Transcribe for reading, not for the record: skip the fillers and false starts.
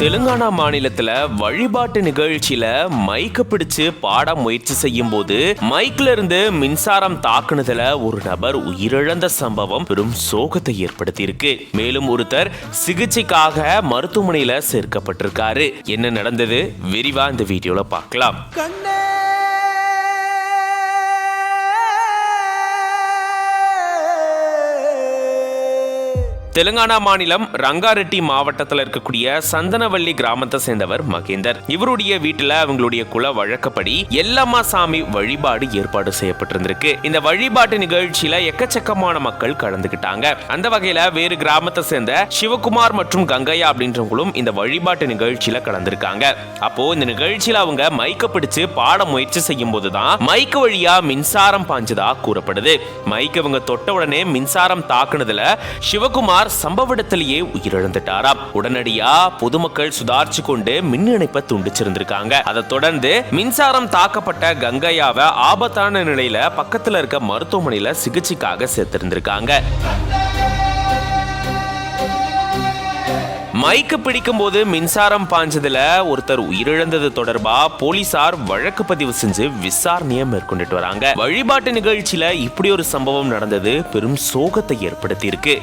தெலுங்கானா மாநிலத்துல வழிபாட்டு நிகழ்ச்சியில மைக்க பிடிச்சு பாட முயற்சி செய்யும் போது மைக்ல இருந்து மின்சாரம் தாக்குனதுல ஒரு நபர் உயிரிழந்த சம்பவம் பெரும் சோகத்தை ஏற்படுத்தி இருக்கு. மேலும் ஒருத்தர் சிகிச்சைக்காக மருத்துவமனையில சேர்க்கப்பட்டிருக்காரு. என்ன நடந்தது விரிவா இந்த வீடியோல பார்க்கலாம். தெலுங்கானா மாநிலம் ரங்காரெட்டி மாவட்டத்தில் இருக்கக்கூடிய சந்தனவள்ளி கிராமத்தை சேர்ந்தவர் மகேந்தர். இவருடைய வீட்டுல அவங்களுடைய குல வழக்கப்படி எல்லம்மா சாமி வழிபாடு ஏற்பாடு செய்யப்பட்டிருந்திருக்கு. இந்த வழிபாட்டு நிகழ்ச்சியில எக்கச்சக்கமான மக்கள் கலந்துகிட்டாங்க. அந்த வகையில வேறு கிராமத்தை சேர்ந்த சிவகுமார் மற்றும் கங்கையா அப்படின்றவங்களும் இந்த வழிபாட்டு நிகழ்ச்சியில கலந்துருக்காங்க. அப்போ இந்த நிகழ்ச்சியில அவங்க மைக்க பிடிச்சு பாட முயற்சி செய்யும் போதுதான் மைக்கு வழியா மின்சாரம் பாஞ்சதா கூறப்படுது. மைக்கு இவங்க தொட்ட உடனே மின்சாரம் தாக்குனதுல சிவகுமார் சம்பவ இடத்திலேயே உயிரிழந்துட்டாராம். உடனடியா பொதுமக்கள் சுதாரிச்சு கொண்டு மின் இணைப்பை துண்டிச்சிருந்திருக்காங்க. அதை தொடர்ந்து மின்சாரம் தாக்கப்பட்ட கங்கையாவை ஆபத்தான நிலையில பக்கத்துல இருக்க மருத்துவமனையில சிகிச்சைக்காக சேர்த்திருந்திருக்காங்க. மைக்கு பிடிக்கும் போது மின்சாரம் பாஞ்சதுல ஒருத்தர் உயிரிழந்தது தொடர்பா போலீசார் வழக்கு பதிவு செஞ்சு விசாரணையை மேற்கொண்டுட்டு வராங்க. வழிபாட்டு நிகழ்ச்சியில இப்படி ஒரு சம்பவம் நடந்தது பெரும் சோகத்தை ஏற்படுத்தி இருக்கு.